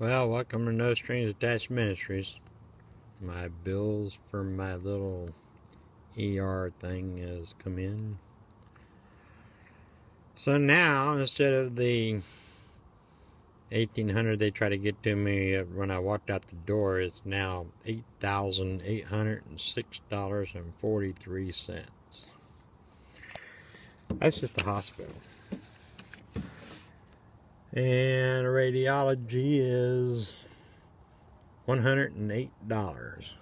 Well, welcome to No Strings Attached Ministries. My bills for my little ER thing has come in. So now, instead of the $1,800 they try to get to me when I walked out the door, it's now $8,806.43. That's just the hospital. And radiology is $108.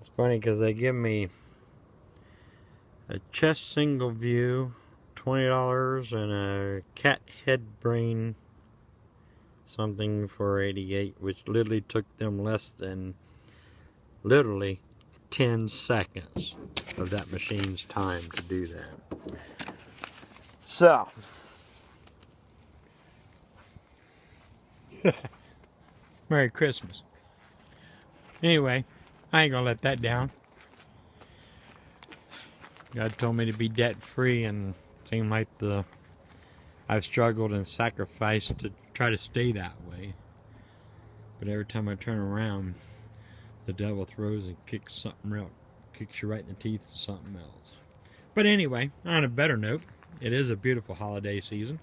It's funny because they give me a chest single view, $20, and a cat head brain something for $88, which literally took them less than 10 seconds of that machine's time to do that. So Merry Christmas. Anyway, I ain't gonna let that down. God told me to be debt free, and it seemed like I've struggled and sacrificed to try to stay that way. But every time I turn around, the devil throws and kicks something else, kicks you right in the teeth of something else. But anyway, on a better note, it is a beautiful holiday season,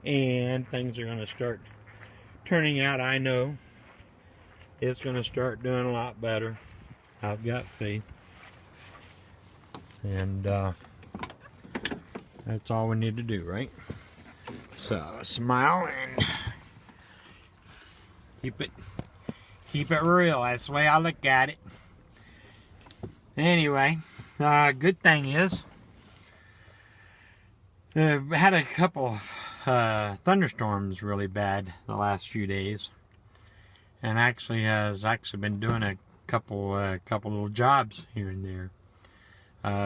and things are going to start turning out. I know it's going to start doing a lot better. I've got faith. And that's all we need to do, right? So smile and keep it real. That's the way I look at it. Anyway, good thing is I've had a couple of thunderstorms really bad the last few days, and actually has been doing a couple little jobs here and there.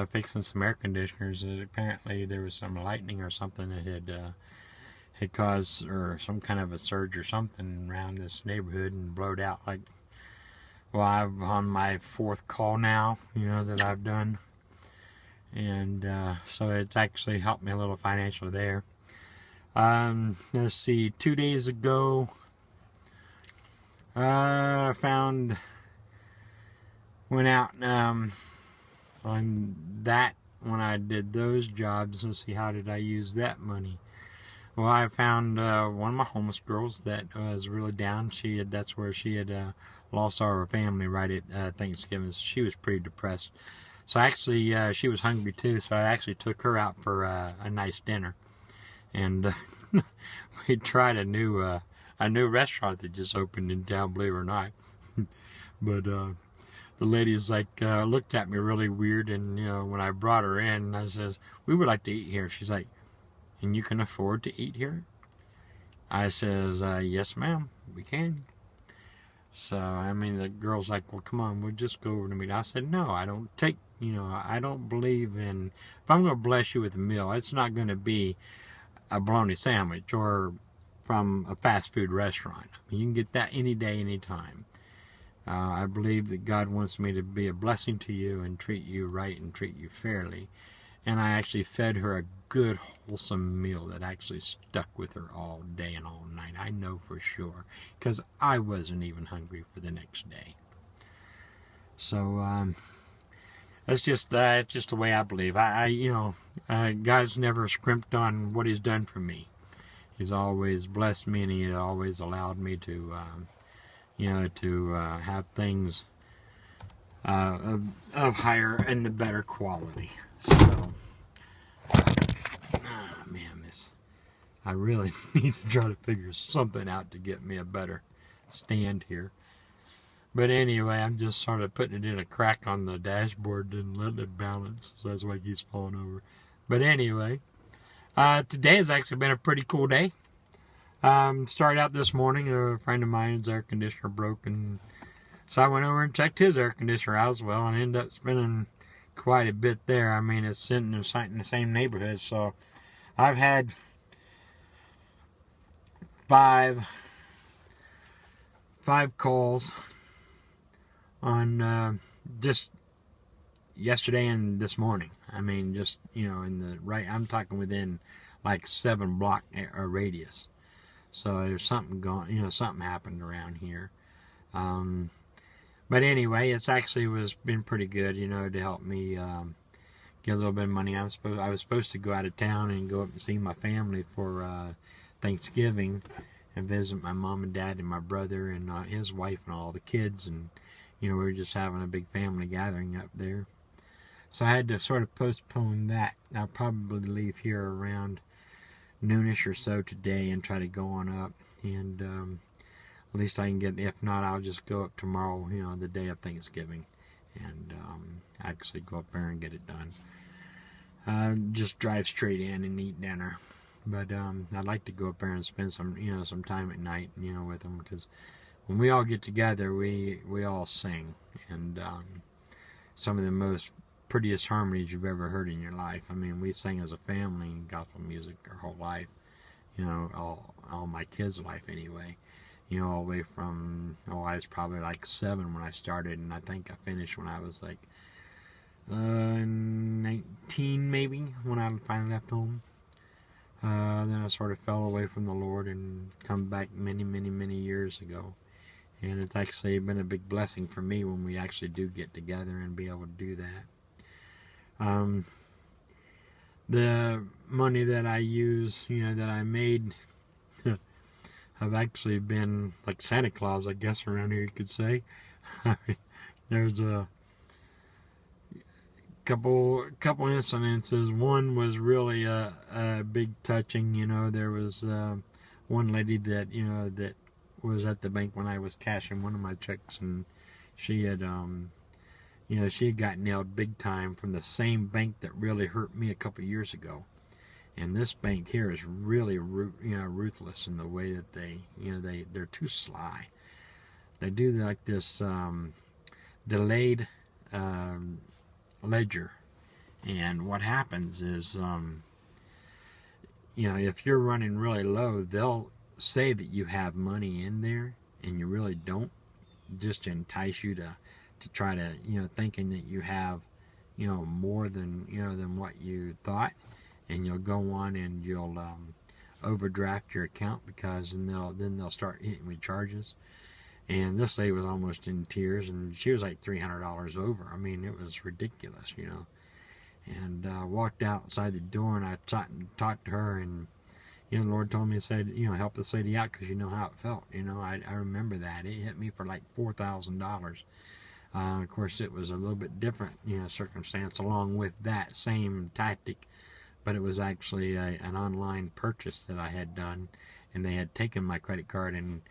Fixing some air conditioners. Apparently there was some lightning or something that had caused, or some kind of a surge or something around this neighborhood, and blowed out. I'm on my 4th call now, that I've done, and so it's actually helped me a little financially there. Let's see, 2 days ago, I went out on that when I did those jobs. Let's see, how did I use that money? Well, I found one of my homeless girls that was really down. That's where she had lost all her family right at Thanksgiving. She was pretty depressed. So actually, she was hungry too. So I actually took her out for a nice dinner, and we tried a new restaurant that just opened in town, believe it or not. But the lady's looked at me really weird, and when I brought her in, I says, "We would like to eat here." She's like, "And you can afford to eat here?" I says, "Yes, ma'am, we can." So the girl's like, "Well, come on, we'll just go over to meet." I said, "No, I don't take, I don't believe in, if I'm going to bless you with a meal, it's not going to be a bologna sandwich or from a fast food restaurant. You can get that any day, any time. I believe that God wants me to be a blessing to you and treat you right and treat you fairly." And I actually fed her a good, wholesome meal that actually stuck with her all day and all night. I know for sure, because I wasn't even hungry for the next day. So that's just the way I believe. God's never scrimped on what He's done for me. He's always blessed me, and He always allowed me to have things of higher and the better quality. So, I really need to try to figure something out to get me a better stand here. But anyway, I'm just sort of putting it in a crack on the dashboard and letting it balance, so that's why it keeps falling over. But anyway, today has actually been a pretty cool day. Started out this morning, a friend of mine's air conditioner broke, and so I went over and checked his air conditioner out as well, and ended up spending quite a bit there. It's sitting in the same neighborhood, so I've had five calls on just yesterday and this morning. In the right, I'm talking within 7 block radius. So there's something going, something happened around here. But anyway, it's actually been pretty good, to help me get a little bit of money. I was supposed to go out of town and go up and see my family for Thanksgiving and visit my mom and dad and my brother and his wife and all the kids, and we were just having a big family gathering up there. So I had to sort of postpone that. I'll probably leave here around noonish or so today and try to go on up, and at least I can get, if not, I'll just go up tomorrow, the day of Thanksgiving, and actually go up there and get it done. Just drive straight in and eat dinner. But I'd like to go up there and spend some time at night, with them, because when we all get together, we all sing, and some of the prettiest harmonies you've ever heard in your life. I mean, we sing as a family gospel music our whole life, all my kids' life anyway. All the way from, I was probably like 7 when I started, and I think I finished when I was like 19 maybe, when I finally left home. Then I sort of fell away from the Lord and come back many years ago. And it's actually been a big blessing for me when we actually do get together and be able to do that. The money that I use, that I made, have actually been like Santa Claus, I guess, around here, you could say. There's a couple incidences. One was really a big touching. There was one lady that that was at the bank when I was cashing one of my checks, and she had she had got nailed big time from the same bank that really hurt me a couple years ago. And this bank here is really ruthless in the way that they're too sly. They do like this delayed ledger, and what happens is if you're running really low, they'll say that you have money in there and you really don't, just to entice you to try to thinking that you have more than what you thought, and you'll go on and you'll overdraft your account, because then they'll start hitting with charges. And this lady was almost in tears, and she was like $300 over. I mean, it was ridiculous, And walked outside the door, and I talked to her, and the Lord told me, said, help this lady out, because you know how it felt. I remember that. It hit me for like $4,000. Of course, it was a little bit different, circumstance along with that same tactic, but it was actually an online purchase that I had done, and they had taken my credit card and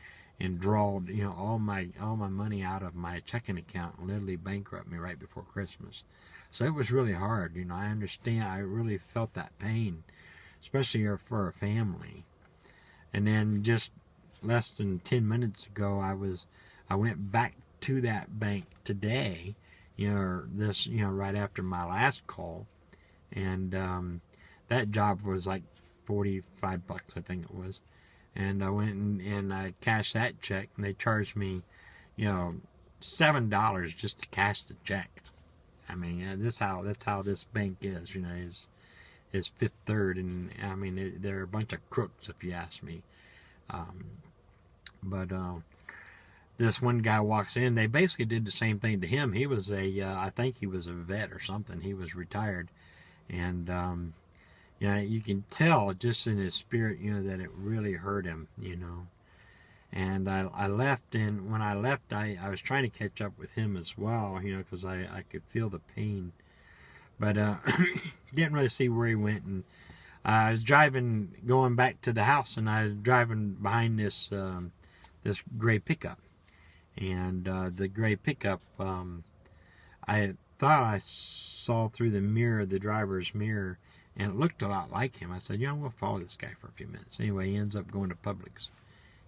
drawed all my money out of my checking account and literally bankrupt me right before Christmas. So it was really hard. I understand. I really felt that pain, especially for a family. And then just less than 10 minutes ago, I went back to that bank today, right after my last call, and that job was like $45, I think it was. And I went and I cashed that check, and they charged me, $7 just to cash the check. I mean, that's how this bank is. Is Fifth Third, and I mean they're a bunch of crooks, if you ask me. But this one guy walks in. They basically did the same thing to him. He was I think he was a vet or something. He was retired, and you can tell just in his spirit, that it really hurt him, And I left, and when I left, I was trying to catch up with him as well, because I could feel the pain. But didn't really see where he went. And I was going back to the house, and I was driving behind this gray pickup. And the gray pickup, I thought I saw through the driver's mirror, and it looked a lot like him. I said, we'll follow this guy for a few minutes. Anyway, he ends up going to Publix.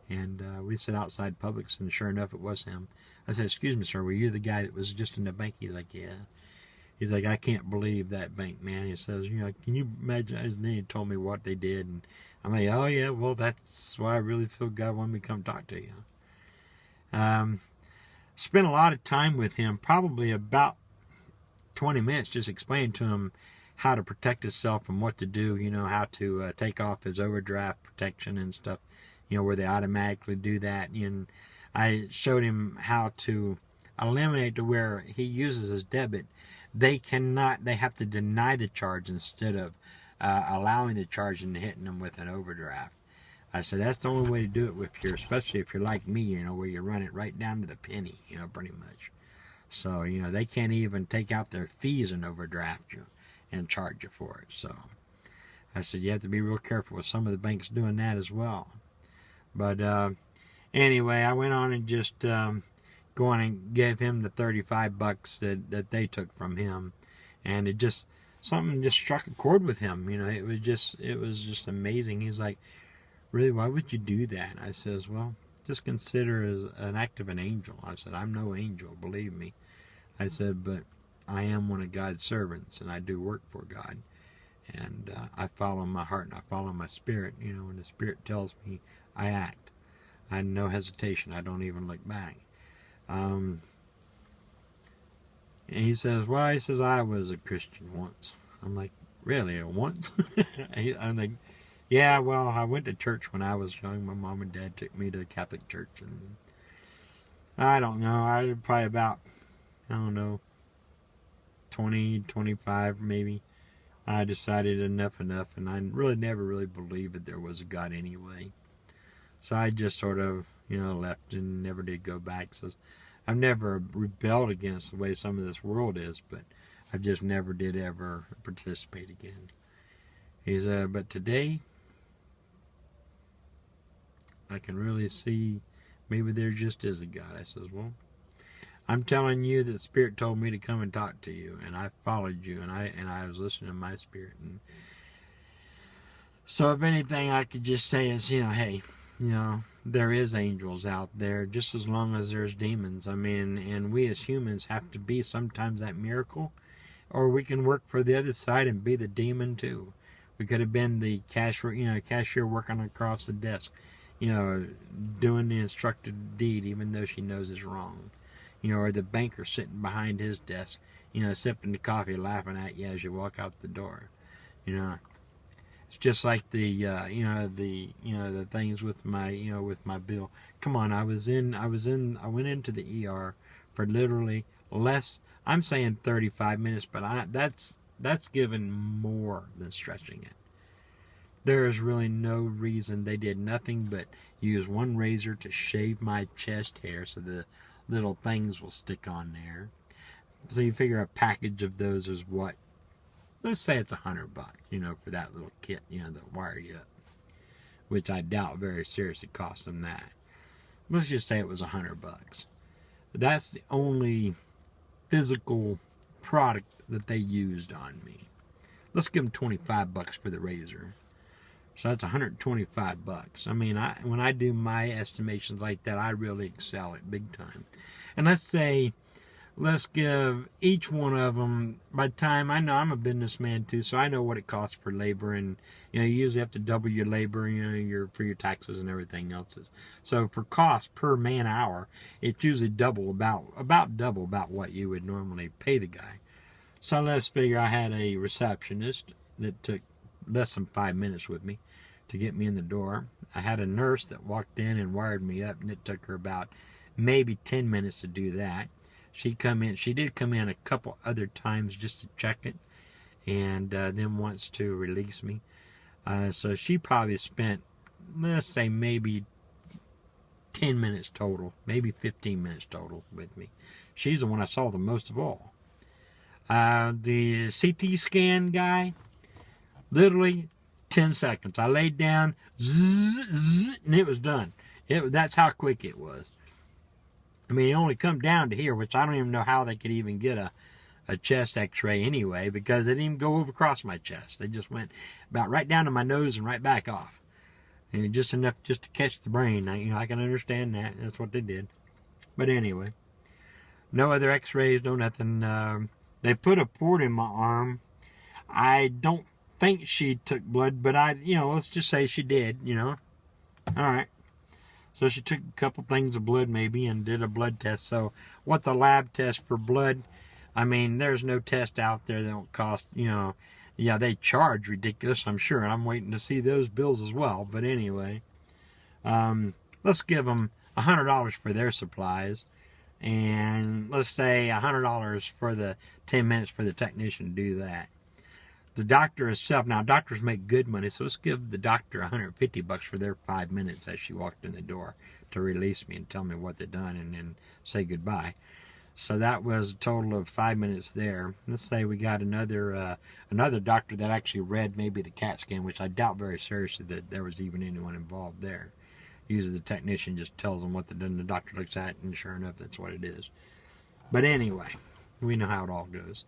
And we sit outside Publix, and sure enough, it was him. I said, excuse me, sir, were you the guy that was just in the bank? He's like, yeah. He's like, I can't believe that bank, man. He says, can you imagine? And then he told me what they did. And I'm like, oh, yeah, well, that's why I really feel God wanted me to come talk to you. Spent a lot of time with him, probably about 20 minutes, just explaining to him how to protect himself and what to do, how to take off his overdraft protection and stuff. where they automatically do that. And I showed him how to eliminate to where he uses his debit. They have to deny the charge instead of allowing the charge and hitting them with an overdraft. I said that's the only way to do it especially if you're like me, where you run it right down to the penny, pretty much. So, they can't even take out their fees and overdraft you and charge you for it. So I said you have to be real careful with some of the banks doing that as well. But anyway, I went on and just go on and gave him the $35 that they took from him, and something just struck a chord with him. It was just amazing. He's like, really, why would you do that? I says, well, just consider it as an act of an angel. I said, I'm no angel, believe me. I said, but I am one of God's servants, and I do work for God. And I follow my heart, and I follow my spirit. When the spirit tells me, I act. I had no hesitation. I don't even look back. And he says, well, I was a Christian once. I'm like, really, once? I'm like, yeah, well, I went to church when I was young. My mom and dad took me to the Catholic church, and I don't know, I was probably about, 20, 25 maybe. I decided enough, and I really never really believed that there was a God anyway. So I just sort of, left and never did go back. So I've never rebelled against the way some of this world is, but I just never did ever participate again. He said, but today, I can really see maybe there just is a God. I says, well, I'm telling you that the Spirit told me to come and talk to you, and I followed you, and I was listening to my spirit. And so if anything I could just say is, hey, there is angels out there just as long as there's demons. I mean, and we as humans have to be sometimes that miracle, or we can work for the other side and be the demon too. We could have been the cashier working across the desk, doing the instructed deed even though she knows it's wrong. Or the banker sitting behind his desk, sipping the coffee, laughing at you as you walk out the door. It's just like the the things with my bill. Come on, I went into the ER for literally less. I'm saying 35 minutes, but that's given more than stretching it. There is really no reason. They did nothing but use one razor to shave my chest hair so the little things will stick on there. So you figure a package of those is what? Let's say it's $100, for that little kit, that wire you up. Which I doubt very seriously cost them that. Let's just say it was $100. That's the only physical product that they used on me. Let's give them $25 for the razor. So that's $125. I mean, when I do my estimations like that, I really excel at big time. And let's give each one of them, by the time, I know I'm a businessman too, so I know what it costs for labor, and you usually have to double your labor, for your taxes and everything else. So for cost per man hour, it's usually about double about what you would normally pay the guy. So let's figure I had a receptionist that took less than 5 minutes with me to get me in the door. I had a nurse that walked in and wired me up, and it took her about maybe 10 minutes to do that. She did come in a couple other times just to check it, and then once to release me. So she probably spent, let's say, maybe 10 minutes total, maybe 15 minutes total with me. She's the one I saw the most of all. The CT scan guy, literally 10 seconds. I laid down, zzz, zzz, and it was done. That's how quick it was. I mean, it only come down to here, which I don't even know how they could even get a chest x-ray anyway, because they didn't even go over across my chest. They just went about right down to my nose and right back off. And just enough just to catch the brain. I can understand that. That's what they did. But anyway, no other x-rays, no nothing. They put a port in my arm. I don't think she took blood, but let's just say she did, All right. So she took a couple things of blood maybe and did a blood test. So what's a lab test for blood? I mean, there's no test out there that don't cost, yeah, they charge ridiculous, I'm sure. I'm waiting to see those bills as well. But anyway, Let's give them $100 for their supplies, and let's say $100 for the 10 minutes for the technician to do that. The doctor herself, now doctors make good money, so let's give the doctor $150 for their 5 minutes as she walked in the door to release me and tell me what they'd done and then say goodbye. So that was a total of 5 minutes there. Let's say we got another doctor that actually read maybe the CAT scan, which I doubt very seriously that there was even anyone involved there. Usually the technician just tells them what they've done, the doctor looks at it, and sure enough, that's what it is. But anyway, we know how it all goes.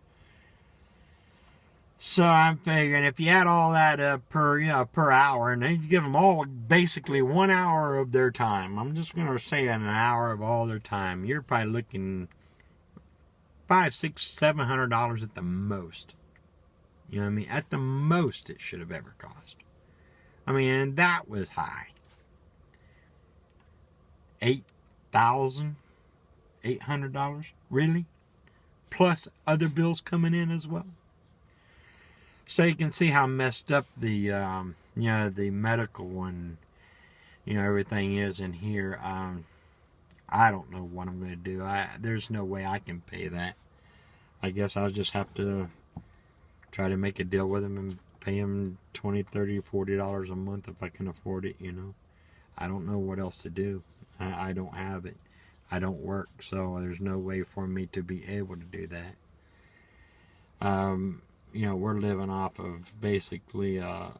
So I'm figuring if you add all that up per hour, and then you give them all basically 1 hour of their time. I'm just going to say an hour of all their time. You're probably looking $500, $600, $700 at the most. You know what I mean? At the most it should have ever cost. I mean, and that was high. $8,800, really? Plus other bills coming in as well. So you can see how messed up the the medical and everything is in here. I don't know what I'm going to do. There's no way I can pay that. I guess I'll just have to try to make a deal with them and pay them $20, $30, $40 a month if I can afford it. I don't know what else to do. I don't have it. I don't work, so there's no way for me to be able to do that. We're living off of basically a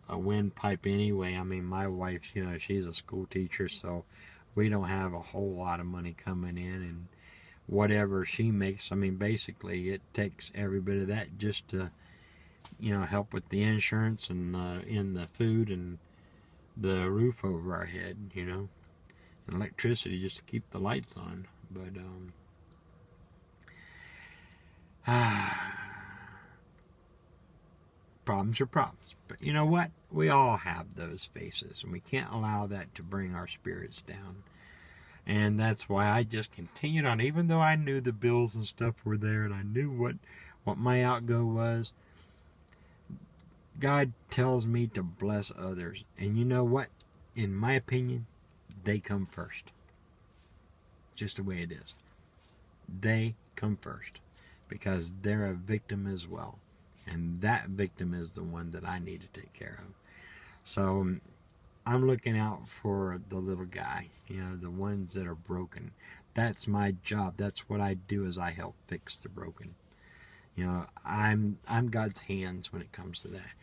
windpipe anyway. I mean, my wife, she's a school teacher, so we don't have a whole lot of money coming in, and whatever she makes, I mean, basically it takes every bit of that just to, help with the insurance and the food and the roof over our head, and electricity just to keep the lights on. But problems are problems. But you know what? We all have those faces, and we can't allow that to bring our spirits down. And that's why I just continued on, even though I knew the bills and stuff were there, and I knew what my outgo was. God tells me to bless others. And you know what? In my opinion, they come first. Just the way it is. They come first. Because they're a victim as well. And that victim is the one that I need to take care of. So I'm looking out for the little guy, the ones that are broken. That's my job. That's what I do, is I help fix the broken. I'm God's hands when it comes to that.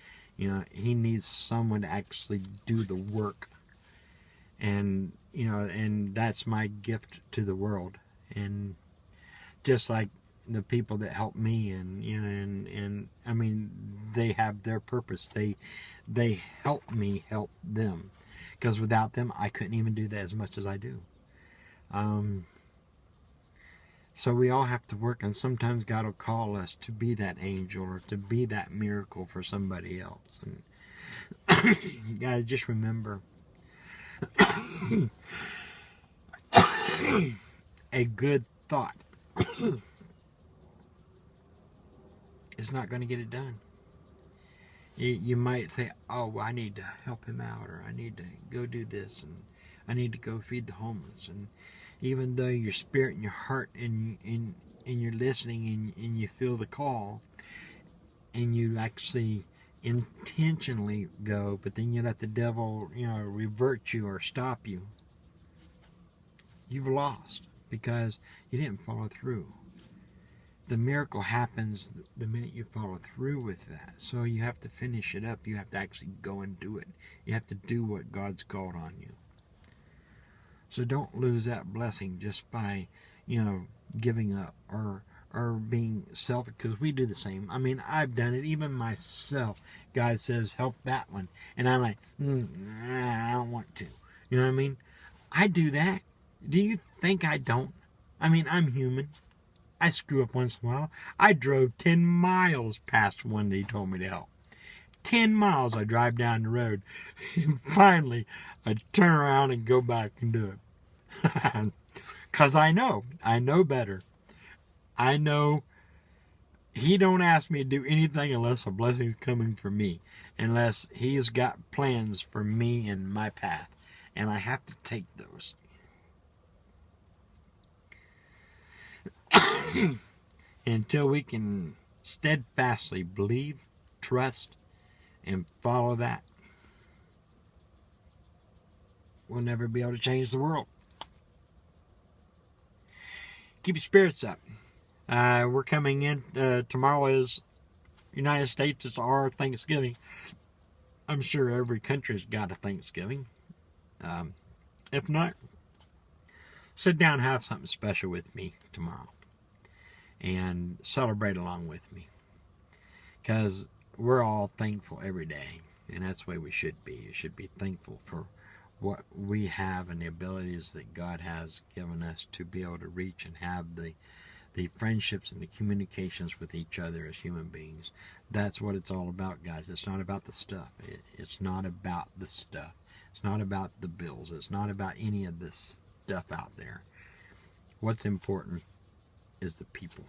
He needs someone to actually do the work. And that's my gift to the world. And just like the people that help me, and I mean, they have their purpose. They help me help them, because without them I couldn't even do that as much as I do. So we all have to work, and sometimes God will call us to be that angel or to be that miracle for somebody else. And you gotta just remember, a good thought is not going to get it done. You might say, oh, well, I need to help him out, or I need to go do this, and I need to go feed the homeless. And even though your spirit and your heart and you're listening and you feel the call, and you actually intentionally go, but then you let the devil, revert you or stop you, you've lost, because you didn't follow through. The miracle happens the minute you follow through with that. So you have to finish it up. You have to actually go and do it. You have to do what God's called on you. So don't lose that blessing just by, giving up or being selfish, because we do the same. I mean, I've done it, even myself. God says, help that one. And I'm like, I don't want to. You know what I mean? I do that. Do you think I don't? I mean, I'm human. I screw up once in a while. I drove 10 miles past one that he told me to help. 10 miles I drive down the road. And finally, I turn around and go back and do it. Because I know better. I know he don't ask me to do anything unless a blessing is coming for me. Unless he's got plans for me and my path. And I have to take those. Until we can steadfastly believe, trust, and follow that, we'll never be able to change the world. Keep your spirits up. We're coming in. Tomorrow is United States. It's our Thanksgiving. I'm sure every country's got a Thanksgiving. If not, sit down and have something special with me tomorrow. And celebrate along with me. Because we're all thankful every day. And that's the way we should be. You should be thankful for what we have and the abilities that God has given us to be able to reach and have the friendships and the communications with each other as human beings. That's what it's all about, guys. It's not about the stuff. It's not about the stuff. It's not about the bills. It's not about any of this stuff out there. What's important is the people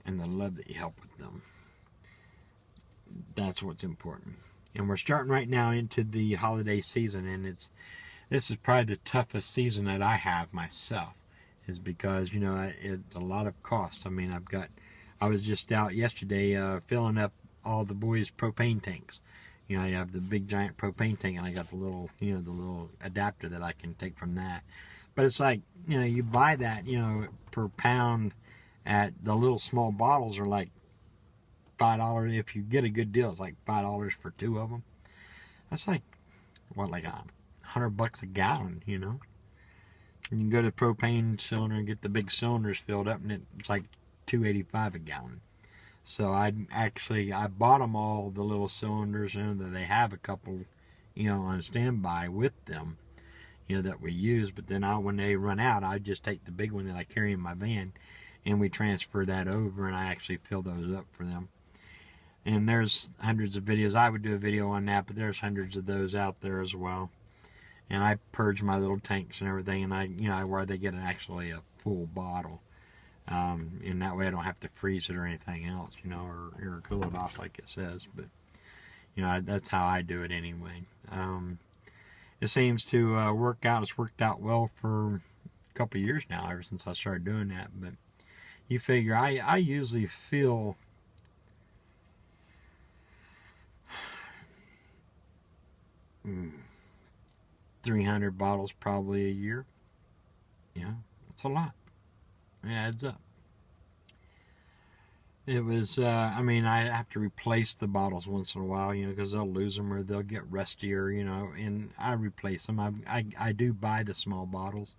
and the love that you help with them. That's what's important. And we're starting right now into the holiday season, and this is probably the toughest season that I have myself, is because, you know, it's a lot of costs. I mean, I was just out yesterday filling up all the boys' propane tanks. You know, I have the big giant propane tank, and I got the little, you know, the little adapter that I can take from that. But it's like, you know, you buy that, you know, per pound at the little small bottles are like $5. If you get a good deal, it's like $5 for 2 of them. That's like, what, like $100 a gallon, you know? You can go to the propane cylinder and get the big cylinders filled up, and it's like $2.85 a gallon. So I bought them all, the little cylinders, and they have a couple, you know, on standby with them, you know, that we use. But then when they run out, I just take the big one that I carry in my van, and we transfer that over, and I actually fill those up for them. And there's hundreds of videos. I would do a video on that, but there's hundreds of those out there as well. And I purge my little tanks and everything, and where they get actually a full bottle. And that way I don't have to freeze it or anything else, you know, or cool it off like it says. But, you know, that's how I do it anyway. It seems to work out. It's worked out well for a couple of years now, ever since I started doing that. But you figure, I usually fill 300 bottles probably a year. Yeah, that's a lot. It adds up. It was, I have to replace the bottles once in a while, you know, because they'll lose them or they'll get rustier, you know, and I replace them. I do buy the small bottles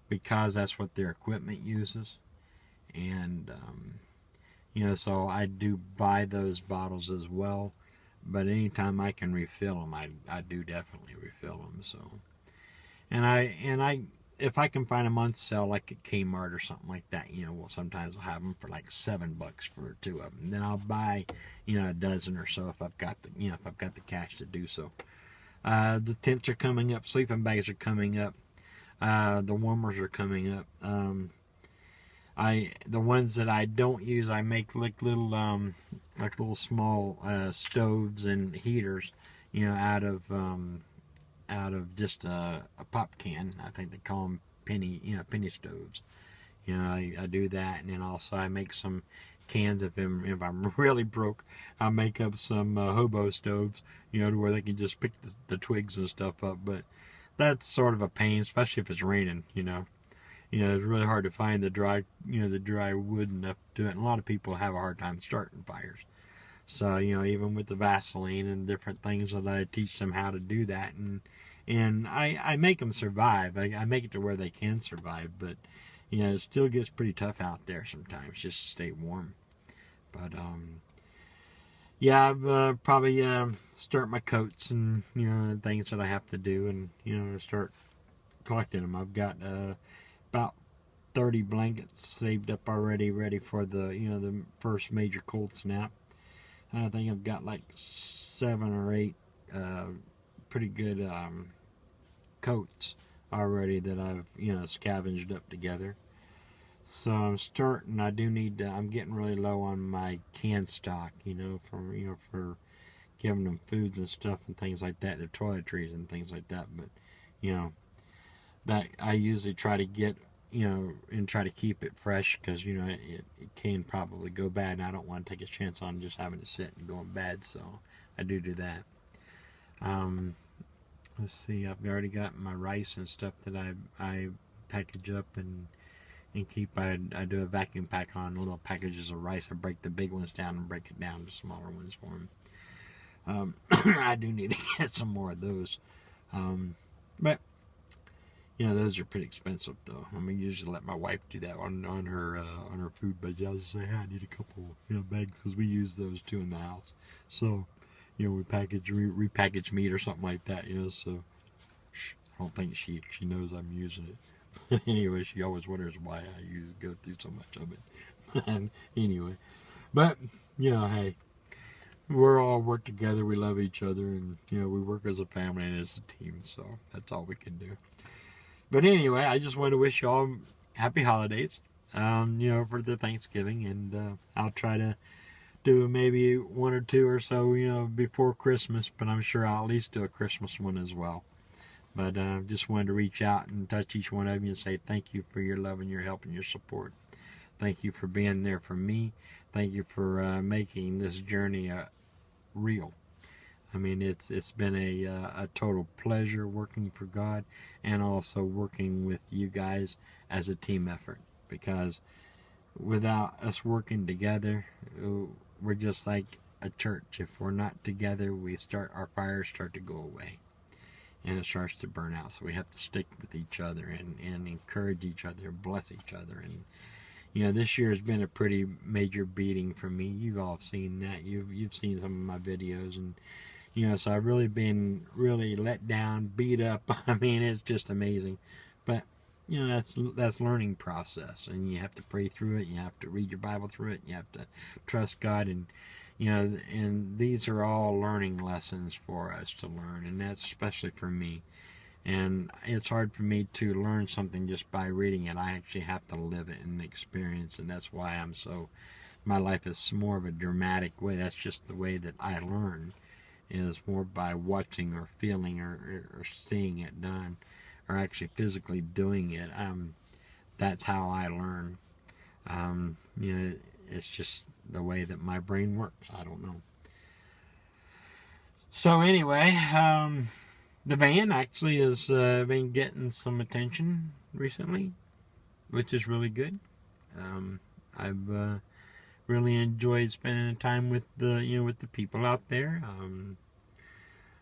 because that's what their equipment uses. And, you know, so I do buy those bottles as well. But anytime I can refill them, I do definitely refill them. So, and if I can find them on sale, like at Kmart or something like that, you know, well, sometimes I'll have them for like $7 for 2 of them. Then I'll buy, you know, a dozen or so if I've got the cash to do so. The tents are coming up, sleeping bags are coming up, the warmers are coming up. The ones that I don't use, I make like little small stoves and heaters, you know, out of just a pop can. I think they call them penny stoves. You know, I do that, and then also I make some cans if I'm really broke. I make up some hobo stoves, you know, to where they can just pick the twigs and stuff up. But that's sort of a pain, especially if it's raining, you know. You know, it's really hard to find the dry wood enough to do it. And a lot of people have a hard time starting fires. So, you know, even with the Vaseline and different things that I teach them how to do that. And I make them survive. I make it to where they can survive. But, you know, it still gets pretty tough out there sometimes just to stay warm. But, yeah, I've probably start my coats and, you know, things that I have to do. And, you know, start collecting them. I've got about 30 blankets saved up already, ready for the first major cold snap. I think I've got like 7 or 8 pretty good coats already that I've scavenged up together. So I'm starting. I'm getting really low on my can stock, for giving them foods and stuff and things like that, their toiletries and things like that. But, you know, that I usually try to get, you know, and try to keep it fresh because, you know, it can probably go bad, and I don't want to take a chance on just having to sit and going bad, so I do that. Let's see, I've already got my rice and stuff that I package up and keep. I do a vacuum pack on little packages of rice. I break the big ones down and break it down to smaller ones for them. I do need to get some more of those. But, you know, those are pretty expensive, though. I mean, usually let my wife do that on her food budget. I'll just say, hey, I need a couple, you know, bags, because we use those too in the house. So, you know, we repackage meat or something like that, you know. So, I don't think she knows I'm using it. But anyway, she always wonders why I go through so much of it. And anyway, but, you know, hey, we're all work together. We love each other, and, you know, we work as a family and as a team. So that's all we can do. But anyway, I just want to wish you all happy holidays, you know, for the Thanksgiving. And I'll try to do maybe one or two or so, you know, before Christmas. But I'm sure I'll at least do a Christmas one as well. But just wanted to reach out and touch each one of you and say thank you for your love and your help and your support. Thank you for being there for me. Thank you for making this journey real. I mean, it's been a total pleasure working for God and also working with you guys as a team effort. Because without us working together, we're just like a church. If we're not together, our fires start to go away. And it starts to burn out. So we have to stick with each other and encourage each other, bless each other. And, you know, this year has been a pretty major beating for me. You've all seen that. You've seen some of my videos. And, you know, so I've really been let down, beat up. I mean, it's just amazing. But, you know, that's learning process. And you have to pray through it. You have to read your Bible through it. You have to trust God. And, you know, and these are all learning lessons for us to learn, and that's especially for me. And it's hard for me to learn something just by reading it. I actually have to live it and experience, and that's why my life is more of a dramatic way. That's just the way that I learn, is more by watching or feeling or seeing it done, or actually physically doing it. That's how I learn. You know, it's just the way that my brain works. I don't know. So anyway, the van actually has been getting some attention recently, which is really good. I've really enjoyed spending time with the people out there.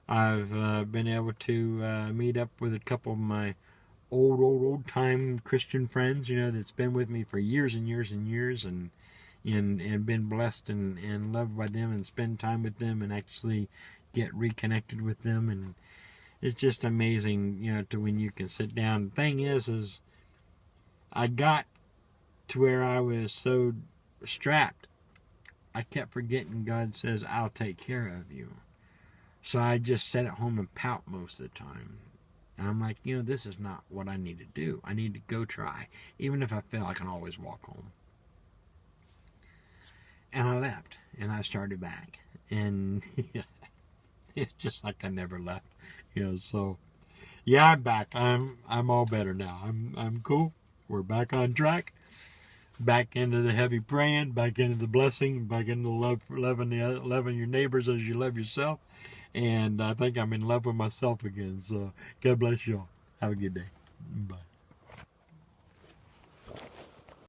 I've been able to meet up with a couple of my old time Christian friends, you know, that's been with me for years and years and years, and been blessed and loved by them, and spend time with them and actually get reconnected with them. And it's just amazing, you know, to when you can sit down. The thing is I got to where I was so strapped, I kept forgetting God says, I'll take care of you. So I just sat at home and pout most of the time. And I'm like, you know, this is not what I need to do. I need to go try. Even if I fail, I can always walk home. And I left, and I started back, and it's just like I never left, you know. So, yeah, I'm back. I'm all better now. I'm cool. We're back on track. Back into the heavy praying, back into the blessing, back into the loving your neighbors as you love yourself. And I think I'm in love with myself again. So, God bless you all. Have a good day. Bye.